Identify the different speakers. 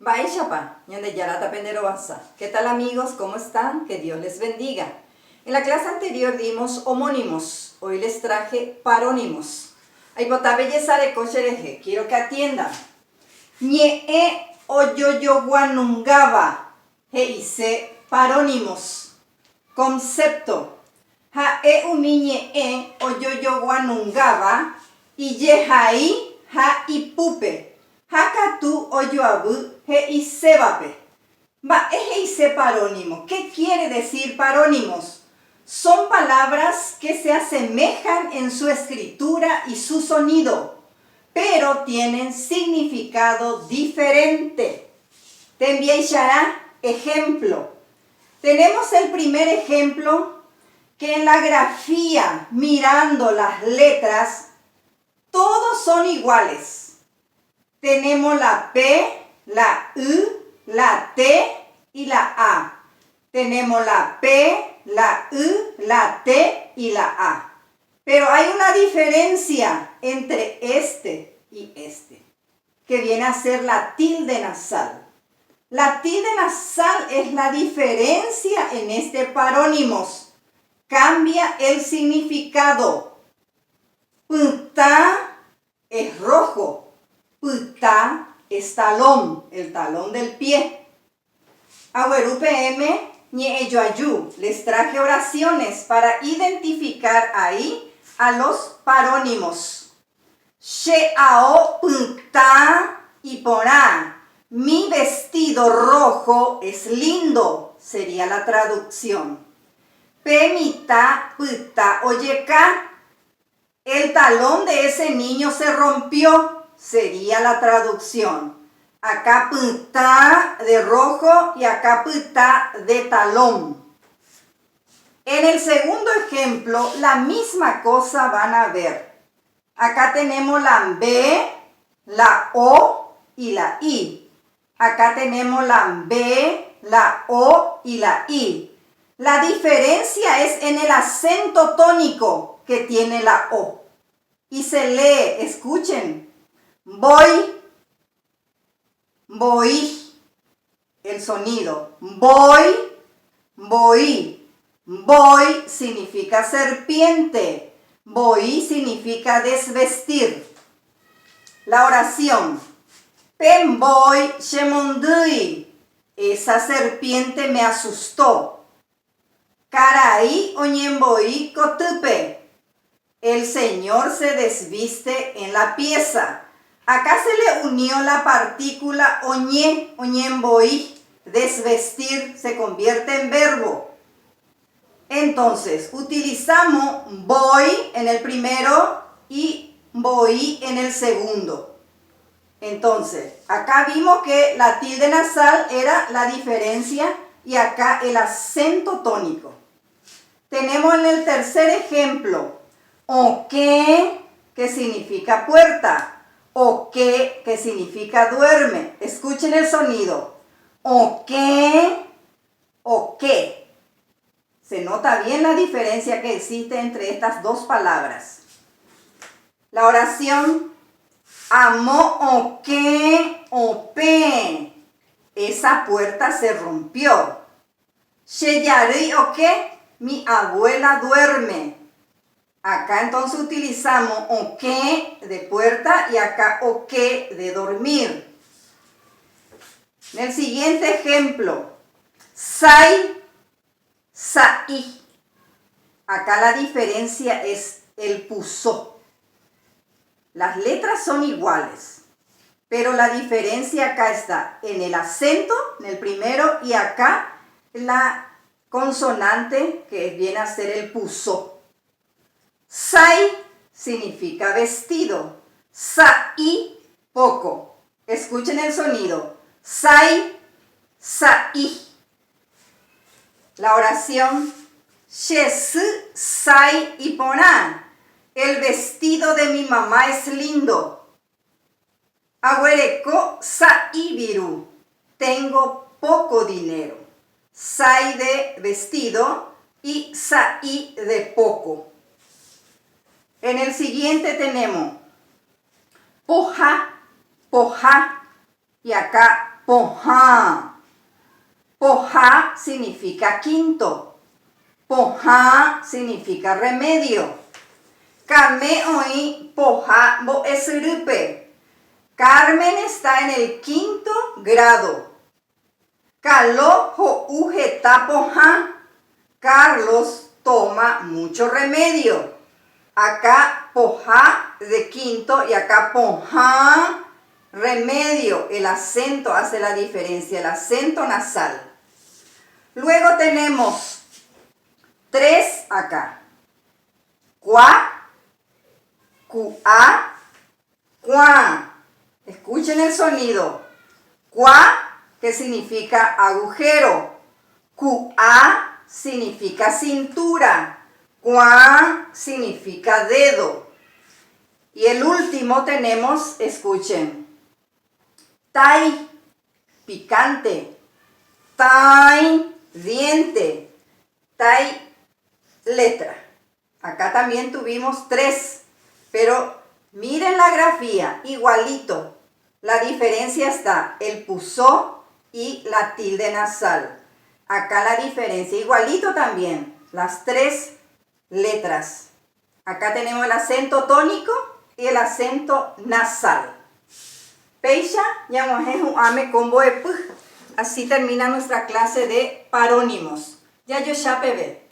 Speaker 1: Baishapa, ñande yarata penderoasa. ¿Qué tal amigos? ¿Cómo están? Que Dios les bendiga. En la clase anterior dimos homónimos. Hoy les traje parónimos. Aipotabe yesare kochereje. Quiero que atiendan. Ñe oyoyoguanungaba. Heise parónimos. Concepto. Jae umiñe oyoyoguanungaba. Y yehai ha ipupe. Hakatu oyoabu heisebape. Heise parónimo. ¿Qué quiere decir parónimos? Son palabras que se asemejan en su escritura y su sonido, pero tienen significado diferente. Te enviará ejemplo. Tenemos el primer ejemplo que en la grafía, mirando las letras, todos son iguales. Tenemos la P, la U, la T y la A. Tenemos la P, la U, la T y la A. Pero hay una diferencia entre este y este, que viene a ser la tilde nasal. La tilde nasal es la diferencia en este parónimos. Cambia el significado. Punta es rojo. Puta es talón, el talón del pie. Agüeru PM, ñeeyoayu. Les traje oraciones para identificar ahí a los parónimos. Sheao puta y porá. Mi vestido rojo es lindo, sería la traducción. Pemita puta oyeca. El talón de ese niño se rompió. Sería la traducción. Acá puta de rojo y acá puta de talón. En el segundo ejemplo, la misma cosa van a ver. Acá tenemos la B, la O y la I. Acá tenemos la B, la O y la I. La diferencia es en el acento tónico que tiene la O. Y se lee, escuchen. Voy, el sonido. Voy significa serpiente. Voy significa desvestir. La oración. Pemboy shemondui. Esa serpiente me asustó. Caray oñemboy kotupe. El Señor se desviste en la pieza. Acá se le unió la partícula oñe, oñemboí, desvestir, se convierte en verbo. Entonces, utilizamos voy en el primero y voy en el segundo. Entonces, acá vimos que la tilde nasal era la diferencia y acá el acento tónico. Tenemos en el tercer ejemplo, oque, que significa puerta. O que significa duerme. Escuchen el sonido. O que. Se nota bien la diferencia que existe entre estas dos palabras. La oración. Amo o que ope. Esa puerta se rompió. Sheyari o que. Mi abuela duerme. Acá entonces utilizamos oque de puerta y acá oque de dormir. En el siguiente ejemplo, sai. Acá la diferencia es el pusó. Las letras son iguales, pero la diferencia acá está en el acento, en el primero, y acá la consonante que viene a ser el pusó. Sai significa vestido. Sai, poco. Escuchen el sonido. Sai. La oración. Shesu sai iponá. El vestido de mi mamá es lindo. Agüereko sai biru. Tengo poco dinero. Sai de vestido y sai de poco. En el siguiente tenemos poja, y acá pojá. Pojá significa quinto. Pojá significa remedio. Kame oí pojá bo esrupe. Carmen está en el quinto grado. Kalo ho ujeta pojá. Carlos toma mucho remedio. Acá pojá de quinto y acá pojá remedio. El acento hace la diferencia, el acento nasal. Luego tenemos 3 acá. Cuá, cuá, cuá. Escuchen el sonido. Cuá, que significa agujero. Cuá significa cintura. Cuá significa dedo. Y el último tenemos, escuchen, tai, picante. Tai, diente. Tai, letra. Acá también tuvimos 3, pero miren la grafía, igualito. La diferencia está el pusó y la tilde nasal. Acá la diferencia, igualito también, las 3 letras. Acá tenemos el acento tónico y el acento nasal. Peisha, ame combo. Así termina nuestra clase de parónimos. Ya yo ya bebé.